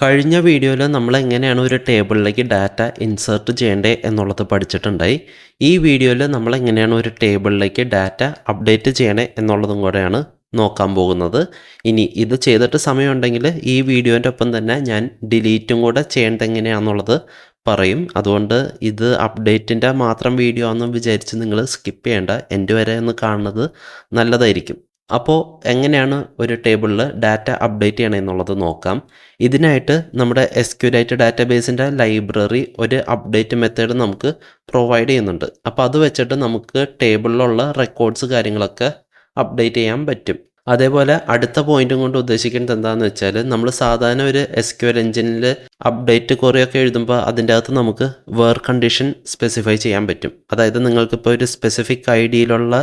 കഴിഞ്ഞ വീഡിയോയിൽ നമ്മൾ എങ്ങനെയാണ് ഒരു ടേബിളിലേക്ക് ഡാറ്റ ഇൻസേർട്ട് ചെയ്യേണ്ടത് എന്നുള്ളത് പഠിച്ചിട്ടുണ്ടായി. ഈ വീഡിയോയിൽ നമ്മൾ എങ്ങനെയാണ് ഒരു ടേബിളിലേക്ക് ഡാറ്റ അപ്ഡേറ്റ് ചെയ്യണേ എന്നുള്ളതും കൂടെയാണ് നോക്കാൻ പോകുന്നത്. ഇനി ഇത് ചെയ്തിട്ട് സമയമുണ്ടെങ്കിൽ ഈ വീഡിയോൻ്റെ ഒപ്പം തന്നെ ഞാൻ ഡിലീറ്റും കൂടെ ചെയ്യേണ്ടത് എങ്ങനെയാണെന്നുള്ളത് പറയും. അതുകൊണ്ട് ഇത് അപ്ഡേറ്റിൻ്റെ മാത്രം വീഡിയോ ആണെന്ന് വിചാരിച്ച് നിങ്ങൾ സ്കിപ്പ് ചെയ്യേണ്ട, എൻ്റെ വരെ ഒന്ന് കാണുന്നത് നല്ലതായിരിക്കും. അപ്പോൾ എങ്ങനെയാണ് ഒരു ടേബിളിൽ ഡാറ്റ അപ്ഡേറ്റ് ചെയ്യണം എന്നുള്ളത് നോക്കാം. ഇതിനായിട്ട് നമ്മുടെ SQLite ഡാറ്റാബേസിൻ്റെ ലൈബ്രറി ഒരു അപ്ഡേറ്റ് മെത്തേഡ് നമുക്ക് പ്രൊവൈഡ് ചെയ്യുന്നുണ്ട്. അപ്പോൾ അത് വെച്ചിട്ട് നമുക്ക് ടേബിളിലുള്ള റെക്കോർഡ്സ് കാര്യങ്ങളൊക്കെ അപ്ഡേറ്റ് ചെയ്യാൻ പറ്റും. അതേപോലെ അടുത്ത പോയിന്റും കൊണ്ട് ഉദ്ദേശിക്കുന്നത് എന്താണെന്ന് വെച്ചാൽ, നമ്മൾ സാധാരണ ഒരു SQL എഞ്ചിനിൽ അപ്ഡേറ്റ് കുറേയൊക്കെ എഴുതുമ്പോൾ അതിൻ്റെ അകത്ത് നമുക്ക് വേർ കണ്ടീഷൻ സ്പെസിഫൈ ചെയ്യാൻ പറ്റും. അതായത് നിങ്ങൾക്കിപ്പോൾ ഒരു സ്പെസിഫിക് ഐഡിയിലുള്ള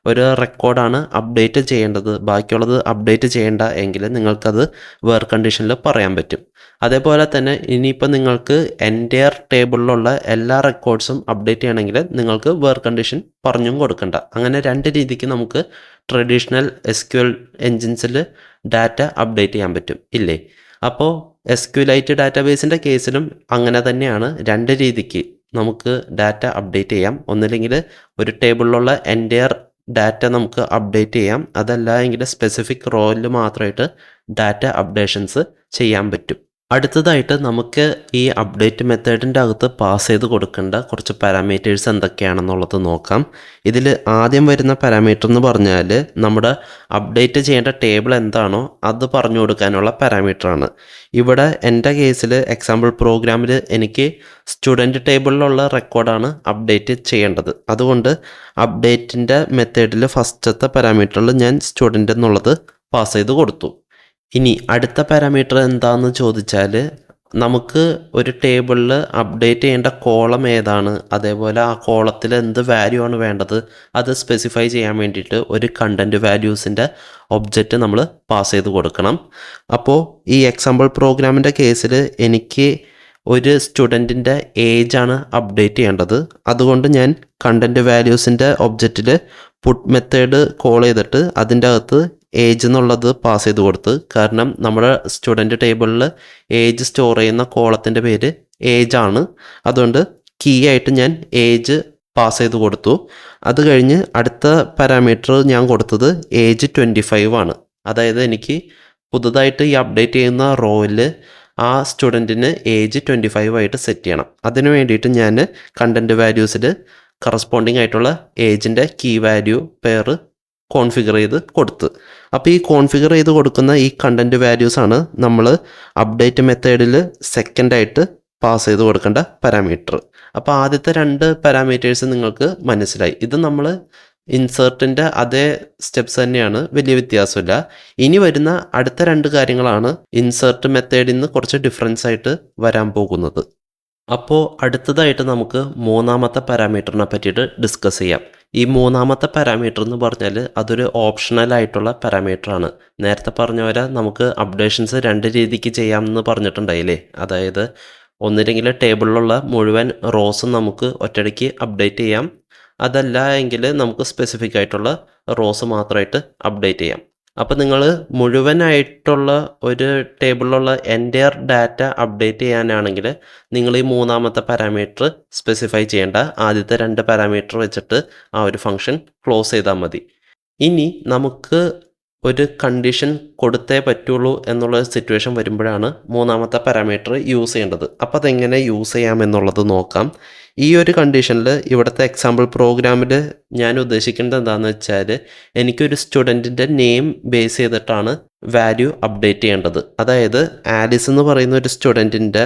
ഒരു റെക്കോർഡാണ് അപ്ഡേറ്റ് ചെയ്യേണ്ടത്, ബാക്കിയുള്ളത് അപ്ഡേറ്റ് ചെയ്യേണ്ട എങ്കിൽ നിങ്ങൾക്കത് വേർ കണ്ടീഷനിൽ പറയാൻ പറ്റും. അതേപോലെ തന്നെ ഇനിയിപ്പോൾ നിങ്ങൾക്ക് എൻ്റയർ ടേബിളിലുള്ള എല്ലാ റെക്കോർഡ്സും അപ്ഡേറ്റ് ചെയ്യണമെങ്കിൽ നിങ്ങൾക്ക് വേർ കണ്ടീഷൻ പറഞ്ഞും കൊടുക്കണ്ട. അങ്ങനെ രണ്ട് രീതിക്ക് നമുക്ക് ട്രഡീഷണൽ SQL എൻജിൻസിൽ ഡാറ്റ അപ്ഡേറ്റ് ചെയ്യാൻ പറ്റും, ഇല്ലേ? അപ്പോൾ SQLite ഡാറ്റാബേസിൻ്റെ കേസിലും അങ്ങനെ തന്നെയാണ്. രണ്ട് രീതിക്ക് നമുക്ക് ഡാറ്റ അപ്ഡേറ്റ് ചെയ്യാം. ഒന്നില്ലെങ്കിൽ ഒരു ടേബിളിലുള്ള എൻ്റയർ ഡാറ്റ നമുക്ക് അപ്ഡേറ്റ് ചെയ്യാം, അതല്ല എങ്കിൽ സ്പെസിഫിക് റോയിൽ മാത്രമായിട്ട് ഡാറ്റ അപ്ഡേഷൻസ് ചെയ്യാൻ പറ്റും. അടുത്തതായിട്ട് നമുക്ക് ഈ അപ്ഡേറ്റ് മെത്തേഡിൻ്റെ അകത്ത് പാസ് ചെയ്ത് കൊടുക്കേണ്ട കുറച്ച് പാരാമീറ്റേഴ്സ് എന്തൊക്കെയാണെന്നുള്ളത് നോക്കാം. ഇതിൽ ആദ്യം വരുന്ന പാരാമീറ്റർ എന്ന് പറഞ്ഞാൽ നമ്മുടെ അപ്ഡേറ്റ് ചെയ്യേണ്ട ടേബിൾ എന്താണോ അത് പറഞ്ഞു കൊടുക്കാനുള്ള പാരാമീറ്ററാണ്. ഇവിടെ എൻ്റെ കേസിൽ എക്സാമ്പിൾ പ്രോഗ്രാമിൽ എനിക്ക് സ്റ്റുഡൻറ്റ് ടേബിളിലുള്ള റെക്കോർഡാണ് അപ്ഡേറ്റ് ചെയ്യേണ്ടത്. അതുകൊണ്ട് അപ്ഡേറ്റിൻ്റെ മെത്തേഡിൽ ഫസ്റ്റത്തെ പാരാമീറ്ററിൽ ഞാൻ സ്റ്റുഡൻറ്റ് എന്നുള്ളത് പാസ് ചെയ്ത് കൊടുത്തു. ഇനി അടുത്ത പാരാമീറ്റർ എന്താണെന്ന് ചോദിച്ചാൽ, നമുക്ക് ഒരു ടേബിളിൽ അപ്ഡേറ്റ് ചെയ്യേണ്ട കോളം ഏതാണ്, അതേപോലെ ആ കോളത്തിൽ എന്ത് വാല്യൂ ആണ് വേണ്ടത്, അത് സ്പെസിഫൈ ചെയ്യാൻ വേണ്ടിയിട്ട് ഒരു കണ്ടൻറ്റ് വാല്യൂസിൻ്റെ ഒബ്ജക്റ്റ് നമ്മൾ പാസ് ചെയ്ത് കൊടുക്കണം. അപ്പോൾ ഈ എക്സാമ്പിൾ പ്രോഗ്രാമിൻ്റെ കേസിൽ എനിക്ക് ഒരു സ്റ്റുഡൻറ്റിൻ്റെ ഏജാണ് അപ്ഡേറ്റ് ചെയ്യേണ്ടത്. അതുകൊണ്ട് ഞാൻ കണ്ടൻറ്റ് വാല്യൂസിൻ്റെ ഒബ്ജക്റ്റിൽ പുട്ട് മെത്തേഡ് കോൾ ചെയ്തിട്ട് അതിൻ്റെ അകത്ത് ഏജ് എന്നുള്ളത് പാസ് ചെയ്ത് കൊടുത്ത്, കാരണം നമ്മുടെ സ്റ്റുഡൻറ്റ് ടേബിളിൽ ഏജ് സ്റ്റോർ ചെയ്യുന്ന കോളത്തിൻ്റെ പേര് ഏജ് ആണ്. അതുകൊണ്ട് കീ ആയിട്ട് ഞാൻ ഏജ് പാസ് ചെയ്ത് കൊടുത്തു. അത് കഴിഞ്ഞ് അടുത്ത പാരാമീറ്റർ ഞാൻ കൊടുത്തത് ഏജ് 25 ആണ്. അതായത് എനിക്ക് പുതുതായിട്ട് ഈ അപ്ഡേറ്റ് ചെയ്യുന്ന റോയിൽ ആ സ്റ്റുഡൻറ്റിന് ഏജ് 25 ആയിട്ട് സെറ്റ് ചെയ്യണം. അതിന് വേണ്ടിയിട്ട് ഞാൻ കണ്ടൻറ്റ് വാല്യൂസിൽ കറസ്പോണ്ടിങ് ആയിട്ടുള്ള ഏജിൻ്റെ കീ വാല്യൂ പെയർ കോൺഫിഗർ ചെയ്ത് കൊടുത്ത്. അപ്പോൾ ഈ കോൺഫിഗർ ചെയ്ത് കൊടുക്കുന്ന ഈ കണ്ടൻറ്റ് വാല്യൂസാണ് നമ്മൾ അപ്ഡേറ്റ് മെത്തേഡിൽ സെക്കൻഡായിട്ട് പാസ് ചെയ്ത് കൊടുക്കേണ്ട പാരാമീറ്റർ. അപ്പോൾ ആദ്യത്തെ രണ്ട് പാരാമീറ്റേഴ്സ് നിങ്ങൾക്ക് മനസ്സിലായി. ഇത് നമ്മൾ ഇൻസേർട്ടിൻ്റെ അതേ സ്റ്റെപ്സ് തന്നെയാണ്, വലിയ വ്യത്യാസമില്ല. ഇനി വരുന്ന അടുത്ത രണ്ട് കാര്യങ്ങളാണ് ഇൻസേർട്ട് മെത്തേഡിൽ നിന്ന് കുറച്ച് ഡിഫറൻസ് ആയിട്ട് വരാൻ പോകുന്നത്. അപ്പോൾ അടുത്തതായിട്ട് നമുക്ക് മൂന്നാമത്തെ പാരാമീറ്ററിനെ പറ്റിയിട്ട് ഡിസ്കസ് ചെയ്യാം. ഈ മൂന്നാമത്തെ പാരാമീറ്റർ എന്ന് പറഞ്ഞാൽ അതൊരു ഓപ്ഷണൽ ആയിട്ടുള്ള പാരാമീറ്ററാണ്. നേരത്തെ പറഞ്ഞ പോലെ നമുക്ക് അപ്ഡേഷൻസ് രണ്ട് രീതിക്ക് ചെയ്യാമെന്ന് പറഞ്ഞിട്ടുണ്ടായില്ലേ. അതായത് ഒന്നില്ലെങ്കിൽ ടേബിളിലുള്ള മുഴുവൻ റോസും നമുക്ക് ഒറ്റയടിക്ക് അപ്ഡേറ്റ് ചെയ്യാം, അതല്ല എങ്കിൽ നമുക്ക് സ്പെസിഫിക് ആയിട്ടുള്ള റോസ് മാത്രമായിട്ട് അപ്ഡേറ്റ് ചെയ്യാം. അപ്പോൾ നിങ്ങൾ മുഴുവനായിട്ടുള്ള ഒരു ടേബിളിലുള്ള എൻ്റയർ ഡാറ്റ അപ്ഡേറ്റ് ചെയ്യാനാണെങ്കിൽ നിങ്ങൾ ഈ മൂന്നാമത്തെ പാരാമീറ്റർ സ്പെസിഫൈ ചെയ്യേണ്ട. ആദ്യത്തെ രണ്ട് പാരാമീറ്റർ വെച്ചിട്ട് ആ ഒരു ഫംഗ്ഷൻ ക്ലോസ് ചെയ്താൽ മതി. ഇനി നമുക്ക് ഒരു കണ്ടീഷൻ കൊടുത്തേ പറ്റുള്ളൂ എന്നുള്ള സിറ്റുവേഷൻ വരുമ്പോഴാണ് മൂന്നാമത്തെ പാരാമീറ്റർ യൂസ് ചെയ്യേണ്ടത്. അപ്പോൾ അതെങ്ങനെ യൂസ് ചെയ്യാമെന്നുള്ളത് നോക്കാം. ഈ ഒരു കണ്ടീഷനിൽ ഇവിടുത്തെ എക്സാമ്പിൾ പ്രോഗ്രാമിൽ ഞാൻ ഉദ്ദേശിക്കുന്നത് എന്താണെന്ന് വെച്ചാൽ, എനിക്കൊരു സ്റ്റുഡൻറ്റിൻ്റെ നെയിം ബേസ് ചെയ്തിട്ടാണ് വാല്യൂ അപ്ഡേറ്റ് ചെയ്യേണ്ടത്. അതായത് ആലിസ് എന്ന് പറയുന്ന ഒരു സ്റ്റുഡൻറ്റിൻ്റെ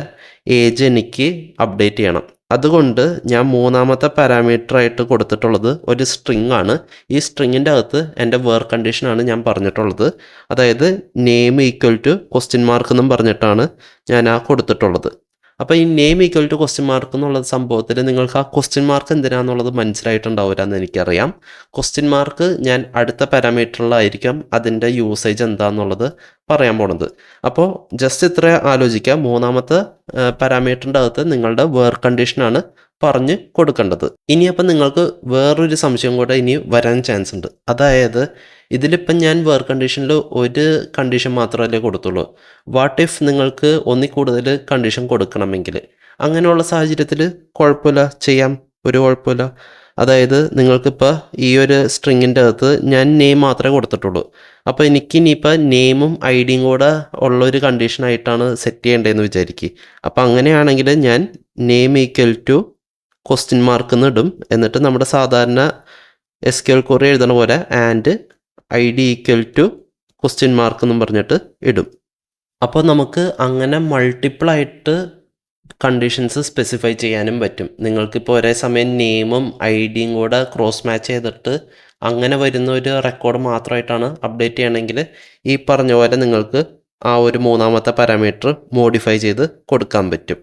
ഏജ് എനിക്ക് അപ്ഡേറ്റ് ചെയ്യണം. അതുകൊണ്ട് ഞാൻ മൂന്നാമത്തെ പാരാമീറ്ററായിട്ട് കൊടുത്തിട്ടുള്ളത് ഒരു സ്ട്രിങ് ആണ്. ഈ സ്ട്രിങ്ങിൻ്റെ അകത്ത് എൻ്റെ വേർ കണ്ടീഷനാണ് ഞാൻ പറഞ്ഞിട്ടുള്ളത്. അതായത് name equal to question mark എന്നും പറഞ്ഞിട്ടാണ് ഞാൻ ആ കൊടുത്തിട്ടുള്ളത്. അപ്പോൾ ഈ name equal to question mark എന്നുള്ള സംഭവത്തിൽ നിങ്ങൾക്ക് ആ ക്വസ്റ്റ്യൻ മാർക്ക് എന്തിനാണെന്നുള്ളത് മനസ്സിലായിട്ടുണ്ടാവില്ല എന്ന് എനിക്കറിയാം. ക്വസ്റ്റ്യൻ മാർക്ക് ഞാൻ അടുത്ത പാരാമീറ്ററിലായിരിക്കും അതിൻ്റെ യൂസേജ് എന്താണെന്നുള്ളത് പറയാൻ പോണത്. അപ്പോൾ ജസ്റ്റ് ഇത്ര ആലോചിക്കുക. മൂന്നാമത്തെ പാരാമീറ്ററിൻ്റെ അകത്ത് നിങ്ങളുടെ വേർ കണ്ടീഷനാണ് പറഞ്ഞ് കൊടുക്കേണ്ടത്. ഇനിയപ്പം നിങ്ങൾക്ക് വേറൊരു സംശയം കൂടെ ഇനി വരാൻ ചാൻസ് ഉണ്ട്. അതായത് ഇതിലിപ്പം ഞാൻ കണ്ടീഷനിൽ ഒരു കണ്ടീഷൻ മാത്രമല്ലേ കൊടുത്തുള്ളൂ. വാട്ട് ഇഫ് നിങ്ങൾക്ക് ഒന്നിൽ കൂടുതൽ കണ്ടീഷൻ കൊടുക്കണമെങ്കിൽ അങ്ങനെയുള്ള സാഹചര്യത്തിൽ കുഴപ്പമില്ല, ചെയ്യാം, ഒരു കുഴപ്പമില്ല. അതായത് നിങ്ങൾക്കിപ്പോൾ ഈ ഒരു സ്ട്രിങ്ങിൻ്റെ അകത്ത് ഞാൻ നെയിം മാത്രമേ കൊടുത്തിട്ടുള്ളൂ. അപ്പോൾ എനിക്ക് ഇനിയിപ്പോൾ നെയിമും ഐ ഡിയും കൂടെ ഉള്ളൊരു കണ്ടീഷനായിട്ടാണ് സെറ്റ് ചെയ്യേണ്ടതെന്ന് വിചാരിക്കുക. അപ്പോൾ അങ്ങനെയാണെങ്കിൽ ഞാൻ name equal to question mark എന്ന് ഇടും. എന്നിട്ട് നമ്മുടെ സാധാരണ SQL query എഴുതണ പോലെ and I D equal to question mark എന്നും പറഞ്ഞിട്ട് ഇടും. അപ്പോൾ നമുക്ക് അങ്ങനെ മൾട്ടിപ്പിളായിട്ട് കണ്ടീഷൻസ് സ്പെസിഫൈ ചെയ്യാനും പറ്റും. നിങ്ങൾക്കിപ്പോൾ ഒരേ സമയം നെയിമും ഐ ഡിയും കൂടെ ക്രോസ് മാച്ച് ചെയ്തിട്ട് അങ്ങനെ വരുന്ന ഒരു റെക്കോർഡ് മാത്രമായിട്ടാണ് അപ്ഡേറ്റ് ചെയ്യണമെങ്കിൽ ഈ പറഞ്ഞ പോലെ നിങ്ങൾക്ക് ആ ഒരു മൂന്നാമത്തെ പാരാമീറ്റർ മോഡിഫൈ ചെയ്ത് കൊടുക്കാൻ പറ്റും.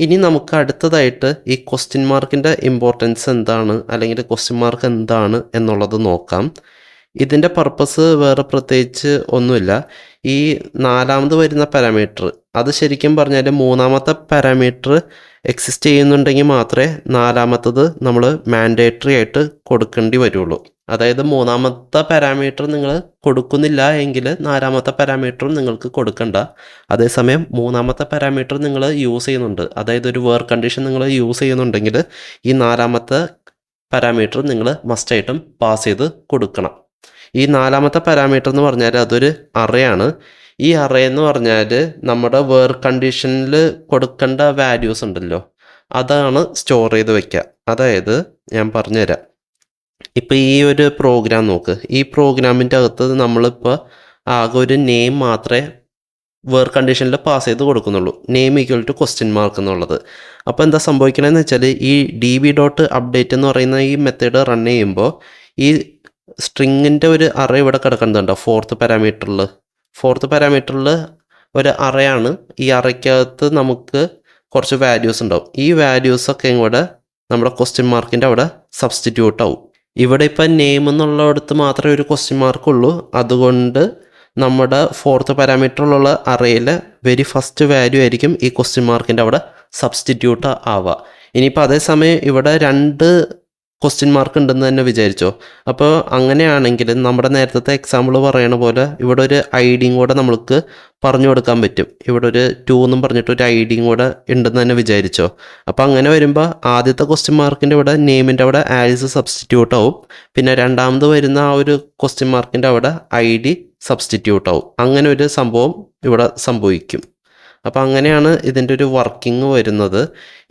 ഇനി നമുക്ക് അടുത്തതായിട്ട് ഈ ക്വസ്റ്റ്യൻ മാർക്കിൻ്റെ ഇമ്പോർട്ടൻസ് എന്താണ്, അല്ലെങ്കിൽ ക്വസ്റ്റ്യൻ മാർക്ക് എന്താണ് എന്നുള്ളത് നോക്കാം. ഇതിൻ്റെ പർപ്പസ് വേറെ പ്രത്യേകിച്ച് ഒന്നുമില്ല. ഈ നാലാമത് വരുന്ന പാരാമീറ്റർ അത് ശരിക്കും പറഞ്ഞാൽ മൂന്നാമത്തെ പാരാമീറ്റർ എക്സിസ്റ്റ് ചെയ്യുന്നുണ്ടെങ്കിൽ മാത്രമേ നാലാമത്തത് നമ്മൾ മാൻഡേറ്ററി ആയിട്ട് കൊടുക്കേണ്ടി വരുള്ളൂ. അതായത് മൂന്നാമത്തെ പാരാമീറ്റർ നിങ്ങൾ കൊടുക്കുന്നില്ല എങ്കിൽ നാലാമത്തെ പാരാമീറ്ററും നിങ്ങൾക്ക് കൊടുക്കണ്ട. അതേസമയം മൂന്നാമത്തെ പാരാമീറ്റർ നിങ്ങൾ യൂസ് ചെയ്യുന്നുണ്ട്, അതായത് ഒരു കണ്ടീഷൻ നിങ്ങൾ യൂസ് ചെയ്യുന്നുണ്ടെങ്കിൽ ഈ നാലാമത്തെ പാരാമീറ്റർ നിങ്ങൾ മസ്റ്റായിട്ടും പാസ് ചെയ്ത് കൊടുക്കണം. ഈ നാലാമത്തെ പാരാമീറ്റർ എന്ന് പറഞ്ഞാൽ അതൊരു അറേയാണ്. ഈ അറേ എന്ന് പറഞ്ഞാൽ നമ്മുടെ കണ്ടീഷനിൽ കൊടുക്കേണ്ട വാല്യൂസ് ഉണ്ടല്ലോ, അതാണ് സ്റ്റോർ ചെയ്ത് വയ്ക്കുക. അതായത് ഞാൻ പറഞ്ഞുതരാം. ഇപ്പോൾ ഈ ഒരു പ്രോഗ്രാം നോക്ക്. ഈ പ്രോഗ്രാമിൻ്റെ അകത്ത് നമ്മളിപ്പോൾ ആകെ ഒരു നെയിം മാത്രമേ കണ്ടീഷനിൽ പാസ് ചെയ്ത് കൊടുക്കുന്നുള്ളൂ, name equal to question mark എന്നുള്ളത്. അപ്പോൾ എന്താ സംഭവിക്കണമെന്ന് വെച്ചാൽ ഈ db.update എന്ന് പറയുന്ന ഈ മെത്തേഡ് റൺ ചെയ്യുമ്പോൾ ഈ സ്ട്രിങ്ങിൻ്റെ ഒരു അറേ ഇവിടെ കിടക്കുന്നുണ്ടോ ഫോർത്ത് പാരാമീറ്ററിൽ ഒരു അറയാണ്. ഈ അറയ്ക്കകത്ത് നമുക്ക് കുറച്ച് വാല്യൂസ് ഉണ്ടാവും. ഈ വാല്യൂസൊക്കെ കൂടെ നമ്മുടെ ക്വസ്റ്റ്യൻ മാർക്കിൻ്റെ അവിടെ സബ്സ്റ്റിറ്റ്യൂട്ട് ആവും. ഇവിടെ ഇപ്പം നെയിം എന്നുള്ളിടത്ത് മാത്രമേ ഒരു ക്വസ്റ്റ്യൻ മാർക്ക് ഉള്ളൂ. അതുകൊണ്ട് നമ്മുടെ ഫോർത്ത് പാരാമീറ്ററിലുള്ള അറയിലെ വെരി ഫസ്റ്റ് വാല്യൂ ആയിരിക്കും ഈ ക്വസ്റ്റ്യൻ മാർക്കിൻ്റെ അവിടെ സബ്സ്റ്റിറ്റ്യൂട്ട് ആവുക. ഇനിയിപ്പോൾ അതേസമയം ഇവിടെ രണ്ട് ക്വസ്റ്റ്യൻ മാർക്ക് ഉണ്ടെന്ന് തന്നെ വിചാരിച്ചോ. അപ്പോൾ അങ്ങനെയാണെങ്കിൽ നമ്മുടെ നേരത്തെ എക്സാമ്പിൾ പറയണ പോലെ ഇവിടെ ഒരു ഐ ഡിയും കൂടെ നമുക്ക് പറഞ്ഞു കൊടുക്കാൻ പറ്റും. ഇവിടെ ഒരു 2 എന്നും പറഞ്ഞിട്ട് ഒരു ഐ ഡിയും കൂടെ ഉണ്ടെന്ന് തന്നെ വിചാരിച്ചോ. അപ്പോൾ അങ്ങനെ വരുമ്പോൾ ആദ്യത്തെ ക്വസ്റ്റ്യൻ മാർക്കിൻ്റെ ഇവിടെ നെയിമിൻ്റെ അവിടെ ആൽസ് സബ്സ്റ്റിറ്റ്യൂട്ട് ആവും. പിന്നെ രണ്ടാമത് വരുന്ന ആ ഒരു ക്വസ്റ്റ്യൻ മാർക്കിൻ്റെ അവിടെ ഐ ഡി സബ്സ്റ്റിറ്റ്യൂട്ട് ആവും. അങ്ങനെ ഒരു സംഭവം ഇവിടെ സംഭവിക്കും. അപ്പോൾ അങ്ങനെയാണ് ഇതിൻ്റെ ഒരു വർക്കിംഗ് വരുന്നത്.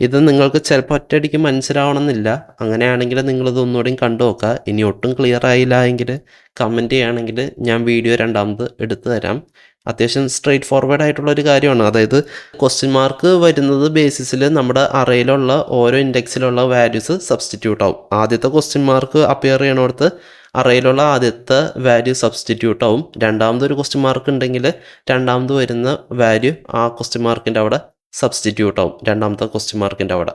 ഇത് നിങ്ങൾക്ക് ചിലപ്പോൾ ഒറ്റയടിക്ക് മനസ്സിലാവണമെന്നില്ല. അങ്ങനെയാണെങ്കിൽ നിങ്ങളിത് ഒന്നുകൂടി കണ്ടു നോക്കുക. ഇനി ഒട്ടും ക്ലിയർ ആയില്ല എങ്കിൽ കമൻറ്റ് ചെയ്യുകയാണെങ്കിൽ ഞാൻ വീഡിയോ രണ്ടാമത് എടുത്തു തരാം. അത്യാവശ്യം സ്ട്രെയിറ്റ് ഫോർവേഡ് ആയിട്ടുള്ളൊരു കാര്യമാണ്. അതായത് ക്വസ്റ്റ്യൻ മാർക്ക് വരുന്നത് ബേസിസിൽ നമ്മുടെ അറയിലുള്ള ഓരോ ഇൻഡെക്സിലുള്ള വാല്യൂസ് സബ്സ്റ്റിറ്റ്യൂട്ട് ആവും. ആദ്യത്തെ ക്വസ്റ്റ്യൻ മാർക്ക് അപ്പിയർ ചെയ്യണോടത്ത് അറയിലുള്ള ആദ്യത്തെ വാല്യൂ സബ്സ്റ്റിറ്റ്യൂട്ട് ആവും. രണ്ടാമതൊരു ക്വസ്റ്റ്യൻ മാർക്ക് ഉണ്ടെങ്കിൽ രണ്ടാമത് വരുന്ന വാല്യൂ ആ ക്വസ്റ്റ്യൻ മാർക്കിൻ്റെ അവിടെ സബ്സ്റ്റിറ്റ്യൂട്ട് ആവും, രണ്ടാമത്തെ ക്വസ്റ്റ്യൻ മാർക്കിൻ്റെ അവിടെ.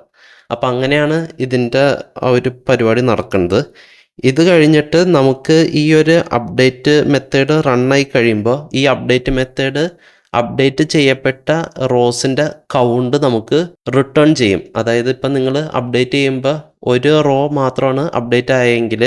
അപ്പം അങ്ങനെയാണ് ഇതിൻ്റെ ആ ഒരു പരിപാടി നടക്കുന്നത്. ഇത് കഴിഞ്ഞിട്ട് നമുക്ക് ഈ ഒരു അപ്ഡേറ്റ് മെത്തേഡ് റണ്ണായി കഴിയുമ്പോൾ ഈ അപ്ഡേറ്റ് മെത്തേഡ് അപ്ഡേറ്റ് ചെയ്യപ്പെട്ട റോസിൻ്റെ കൗണ്ട് നമുക്ക് റിട്ടേൺ ചെയ്യും. അതായത് ഇപ്പം നിങ്ങൾ അപ്ഡേറ്റ് ചെയ്യുമ്പോൾ ഒരു റോ മാത്രമാണ് അപ്ഡേറ്റ് ആയെങ്കിൽ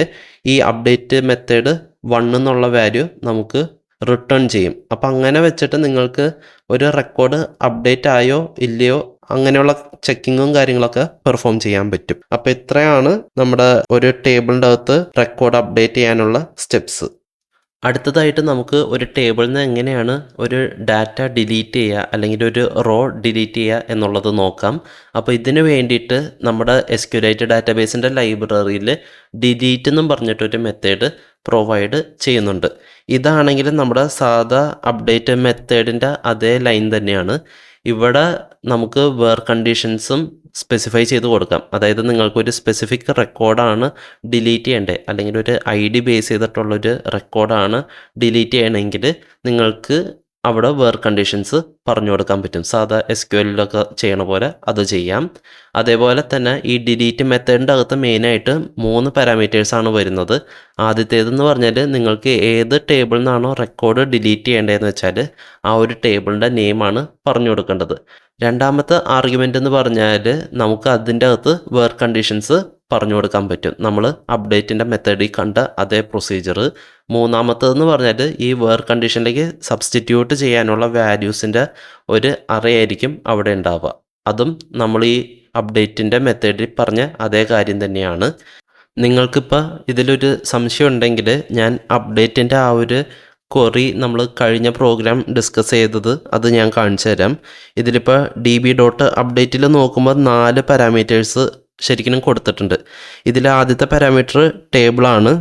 ഈ അപ്ഡേറ്റ് മെത്തേഡ് 1 എന്നുള്ള വാല്യൂ നമുക്ക് റിട്ടേൺ ചെയ്യും. അപ്പം അങ്ങനെ വെച്ചിട്ട് നിങ്ങൾക്ക് ഒരു റെക്കോർഡ് അപ്ഡേറ്റ് ആയോ ഇല്ലയോ അങ്ങനെയുള്ള ചെക്കിങ്ങും കാര്യങ്ങളൊക്കെ പെർഫോം ചെയ്യാൻ പറ്റും. അപ്പോൾ ഇത്രയാണ് നമ്മുടെ ഒരു ടേബിളിൻ്റെ അകത്ത് റെക്കോർഡ് അപ്ഡേറ്റ് ചെയ്യാനുള്ള സ്റ്റെപ്സ്. അടുത്തതായിട്ട് നമുക്ക് ഒരു ടേബിളിൽ നിന്ന് എങ്ങനെയാണ് ഒരു ഡാറ്റ ഡിലീറ്റ് ചെയ്യുക അല്ലെങ്കിൽ ഒരു റോ ഡിലീറ്റ് ചെയ്യുക എന്നുള്ളത് നോക്കാം. അപ്പോൾ ഇതിന് വേണ്ടിയിട്ട് നമ്മുടെ SQLite ഡാറ്റാബേസിൻ്റെ ലൈബ്രറിയിൽ ഡിലീറ്റ് എന്നും പറഞ്ഞിട്ടൊരു മെത്തേഡ് പ്രൊവൈഡ് ചെയ്യുന്നുണ്ട്. ഇതാണെങ്കിൽ നമ്മുടെ സാധാ അപ്ഡേറ്റ് മെത്തേഡിൻ്റെ അതേ ലൈൻ തന്നെയാണ്. ഇവിടെ നമുക്ക് കണ്ടീഷൻസും സ്പെസിഫൈ ചെയ്ത് കൊടുക്കാം. അതായത് നിങ്ങൾക്കൊരു സ്പെസിഫിക് റെക്കോർഡാണ് ഡിലീറ്റ് ചെയ്യേണ്ടത്, അല്ലെങ്കിൽ ഒരു ഐ ഡി ബേസ് ചെയ്തിട്ടുള്ളൊരു റെക്കോർഡാണ് ഡിലീറ്റ് ചെയ്യണമെങ്കിൽ നിങ്ങൾക്ക് അവിടെ വേർ കണ്ടീഷൻസ് പറഞ്ഞു കൊടുക്കാൻ പറ്റും. സാധാ SQLിലൊക്കെ ചെയ്യണ പോലെ അത് ചെയ്യാം. അതേപോലെ തന്നെ ഈ ഡിലീറ്റ് മെത്തേഡിൻ്റെ അകത്ത് മെയിനായിട്ട് 3 പാരാമീറ്റേഴ്സാണ് വരുന്നത്. ആദ്യത്തേതെന്ന് പറഞ്ഞാൽ നിങ്ങൾക്ക് ഏത് ടേബിളിൽ നിന്നാണോ റെക്കോർഡ് ഡിലീറ്റ് ചെയ്യേണ്ടതെന്ന് വെച്ചാൽ ആ ഒരു ടേബിളിൻ്റെ നെയിമാണ് പറഞ്ഞു കൊടുക്കേണ്ടത്. രണ്ടാമത്തെ ആർഗ്യുമെൻ്റ് എന്ന് പറഞ്ഞാൽ നമുക്ക് അതിൻ്റെ അകത്ത് വേർ കണ്ടീഷൻസ് പറഞ്ഞു കൊടുക്കാൻ പറ്റും. നമ്മൾ അപ്ഡേറ്റിൻ്റെ മെത്തേഡിൽ കണ്ട അതേ പ്രൊസീജിയർ. മൂന്നാമത്തേതെന്ന് പറഞ്ഞാൽ ഈ വേർ കണ്ടീഷനിലേക്ക് സബ്സ്റ്റിറ്റ്യൂട്ട് ചെയ്യാനുള്ള വാല്യൂസിൻ്റെ ഒരു അറേ ആയിരിക്കും അവിടെ ഉണ്ടാവുക. അതും നമ്മൾ ഈ അപ്ഡേറ്റിൻ്റെ മെത്തേഡിൽ പറഞ്ഞ അതേ കാര്യം തന്നെയാണ്. നിങ്ങൾക്കിപ്പോൾ ഇതിലൊരു സംശയം ഉണ്ടെങ്കിൽ ഞാൻ അപ്ഡേറ്റിൻ്റെ ആ ഒരു ക്വറി നമ്മൾ കഴിഞ്ഞ പ്രോഗ്രാം ഡിസ്കസ് ചെയ്തത് അത് ഞാൻ കാണിച്ചു തരാം. ഇതിലിപ്പോൾ db.updateൽ നോക്കുമ്പോൾ 4 പാരാമീറ്റേഴ്സ് ശരിക്കും കൊടുത്തിട്ടുണ്ട്. ഇതിൽ ആദ്യത്തെ പാരാമീറ്റർ ടേബിളാണ്.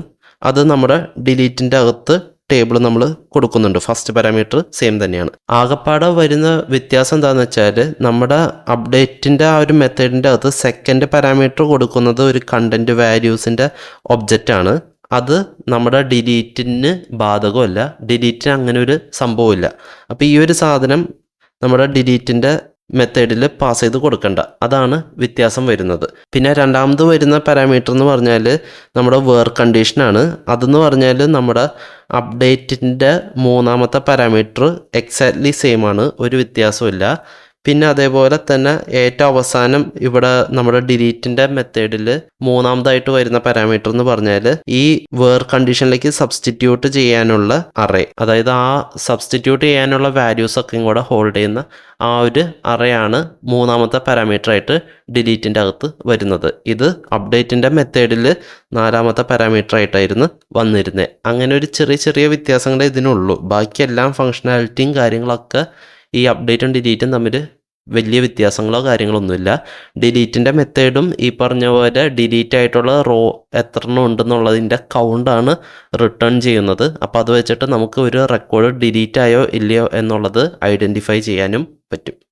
അത് നമ്മുടെ ഡിലീറ്റിൻ്റെ അകത്ത് ടേബിൾ നമ്മൾ കൊടുക്കുന്നുണ്ട്. ഫസ്റ്റ് പാരാമീറ്റർ സെയിം തന്നെയാണ്. ആകപ്പാടെ വരുന്ന വ്യത്യാസം എന്താണെന്ന് വെച്ചാൽ നമ്മുടെ അപ്ഡേറ്റിൻ്റെ ആ ഒരു മെത്തേഡിൻ്റെ അകത്ത് സെക്കൻഡ് പാരാമീറ്റർ കൊടുക്കുന്നത് ഒരു കണ്ടൻറ്റ് വാല്യൂസിൻ്റെ ഒബ്ജക്റ്റാണ്. അത് നമ്മുടെ ഡിലീറ്റിന് ബാധകമല്ല. ഡിലീറ്റിന് അങ്ങനെ ഒരു സംഭവമില്ല. അപ്പോൾ ഈ ഒരു സാധനം നമ്മുടെ ഡിലീറ്റിൻ്റെ മെത്തേഡിൽ പാസ് ചെയ്ത് കൊടുക്കണ്ട. അതാണ് വ്യത്യാസം വരുന്നത്. പിന്നെ രണ്ടാമത് വരുന്ന പാരാമീറ്റർ എന്ന് പറഞ്ഞാൽ നമ്മുടെ വേർ കണ്ടീഷനാണ്. അതെന്ന് പറഞ്ഞാൽ നമ്മുടെ അപ്ഡേറ്റിൻ്റെ മൂന്നാമത്തെ പാരാമീറ്റർ എക്സാക്ട്ലി സെയിം ആണ്, ഒരു വ്യത്യാസമില്ല. പിന്നെ അതേപോലെ തന്നെ ഏറ്റവും അവസാനം ഇവിടെ നമ്മുടെ ഡിലീറ്റിൻ്റെ മെത്തേഡിൽ മൂന്നാമതായിട്ട് വരുന്ന പാരാമീറ്റർ എന്ന് പറഞ്ഞാൽ ഈ വേർ കണ്ടീഷനിലേക്ക് സബ്സ്റ്റിറ്റ്യൂട്ട് ചെയ്യാനുള്ള അറേ, അതായത് ആ സബ്സ്റ്റിറ്റ്യൂട്ട് ചെയ്യാനുള്ള വാല്യൂസ് ഒക്കെ കൂടെ ഹോൾഡ് ചെയ്യുന്ന ആ ഒരു അറേയാണ് മൂന്നാമത്തെ പാരാമീറ്റർ ആയിട്ട് ഡിലീറ്റിൻ്റെ അകത്ത് വരുന്നത്. ഇത് അപ്ഡേറ്റിൻ്റെ മെത്തേഡിൽ നാലാമത്തെ പാരാമീറ്റർ ആയിട്ടായിരുന്നു വന്നിരുന്നത്. അങ്ങനെ ഒരു ചെറിയ ചെറിയ വ്യത്യാസങ്ങളെ ഇതിനുള്ളൂ. ബാക്കിയെല്ലാം ഫങ്ഷണാലിറ്റിയും കാര്യങ്ങളൊക്കെ ഈ അപ്ഡേറ്റും ഡിലീറ്റും തമ്മിൽ വലിയ വ്യത്യാസങ്ങളോ കാര്യങ്ങളൊന്നുമില്ല. ഡിലീറ്റിൻ്റെ മെത്തേഡും ഈ പറഞ്ഞ പോലെ ഡിലീറ്റ് ആയിട്ടുള്ള റോ എത്ര എണ്ണം ഉണ്ടെന്നുള്ളതിൻ്റെ കൗണ്ടാണ് റിട്ടേൺ ചെയ്യുന്നത്. അപ്പോൾ അത് വെച്ചിട്ട് നമുക്ക് ഒരു റെക്കോർഡ് ഡിലീറ്റ് ആയോ ഇല്ലയോ എന്നുള്ളത് ഐഡൻറ്റിഫൈ ചെയ്യാനും പറ്റും.